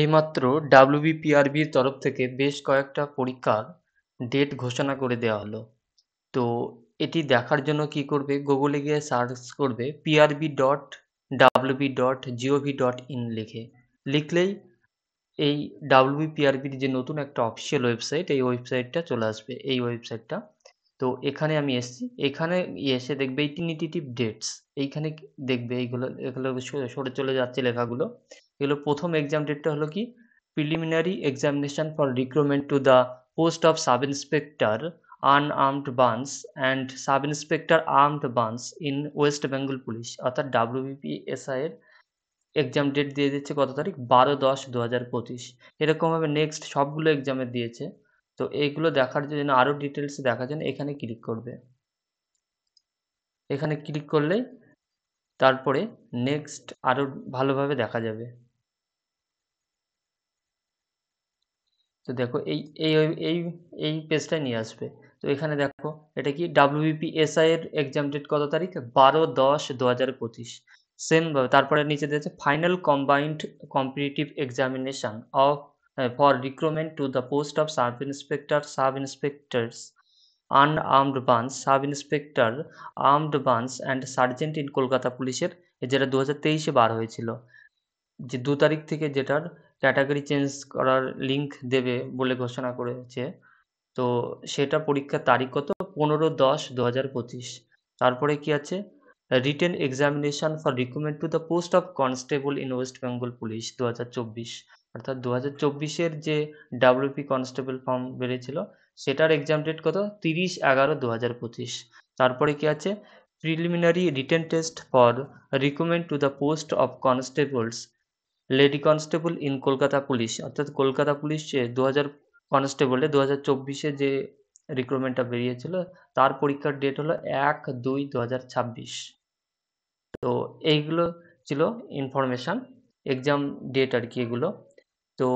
এইমাত্র ডাব্লিউবিপিআরবির তরফ থেকে বেশ কয়েকটা পরীক্ষার ডেট ঘোষণা করে দেওয়া হলো। তো এটি দেখার জন্য কি করবে, গুগলে গিয়ে সার্চ করবে prb.wb.gov.in লিখলেই এই ডাব্লিউবিপিআরবির যে নতুন একটা অফিসিয়াল ওয়েবসাইট, এই ওয়েবসাইটটা চলে আসবে, এই ওয়েবসাইটটা। তো এখানে আমি এসছি, এখানে এসে দেখবে এই টেন্টেটিভ ডেটস, এইখানে দেখবে এইগুলো, এগুলো সরে চলে যাচ্ছে লেখাগুলো। এগুলো প্রথম এক্সাম ডেটটা হলো কি, preliminary examination for recruitment to the post of sub inspector unarmed branch and sub inspector armed branch in West Bengal police, অর্থাৎ ডাব্লিউবিপিএসআই এর এক্সাম ডেট দিয়ে দিচ্ছে কত তারিখ, 12/10/2025। এরকমভাবে নেক্সট সবগুলো এক্সামের দিয়েছে। তো এইগুলো দেখার জন্য, আরও ডিটেলস দেখার জন্য এখানে ক্লিক করবে। এখানে ক্লিক করলেই তারপরে নেক্সট আরও ভালোভাবে দেখা যাবে। তো দেখো এই এই এই এই পেজটা নিয়ে আসবে। তো এখানে দেখো এটা কি, ডাব্লিউবিপিএসআই এর এক্সাম ডেট কত তারিখ, 12/10/2025। সেম তারপরে নিচে দিয়েছে final combined competitive examination of for recruitment to the post of sub inspectors unarmed branch, sub inspector armed branch and sergeant in Kolkata পুলিশের, যেটা 2023-এ বার হয়েছিল, যে 2 তারিখ থেকে যেটার ক্যাটাগরি চেঞ্জ করার লিঙ্ক দেবে বলে ঘোষণা করেছে। তো সেটা পরীক্ষার তারিখ কত, 15/10/2025। তারপরে কি আছে, written examination for recruitment to the post of constable in West Bengal police 2024, অর্থাৎ 2024-এর যে ডাব্লিউপি কনস্টেবল ফর্ম বেরিয়েছিল সেটার এক্সাম ডেট কত, 30/11/2025। তারপরে কি আছে, preliminary written test for recruitment to the post of constables lady constable in Kolkata police, অর্থাৎ কলকাতা পুলিশ 2000 কনস্টেবলে 2024-এ যে রিক্রুটমেন্টটা বেরিয়েছিল তার পরীক্ষার ডেট হলো 1/2/2026। তো এইগুলো ছিল ইনফরমেশান, এক্সাম ডেট আর কি এগুলো। তো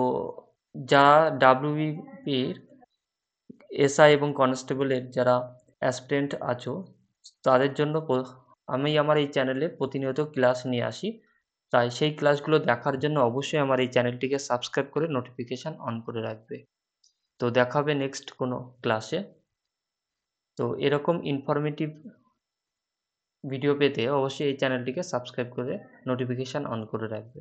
যারা ডাব্লিউবিপির এসআই এবং কনস্টেবলের যারা অ্যাসপিরেন্ট আছো, তাদের জন্য আমি আমার এই চ্যানেলে প্রতিনিয়ত ক্লাস নিয়ে আসি। তাই সেই ক্লাসগুলো দেখার জন্য অবশ্যই আমার এই চ্যানেলটিকে সাবস্ক্রাইব করে নোটিফিকেশান অন করে রাখবে। তো দেখা হবে নেক্সট কোনো ক্লাসে। তো এরকম ইনফরমেটিভ ভিডিও পেতে অবশ্যই এই চ্যানেলটিকে সাবস্ক্রাইব করে নোটিফিকেশান অন করে রাখবে।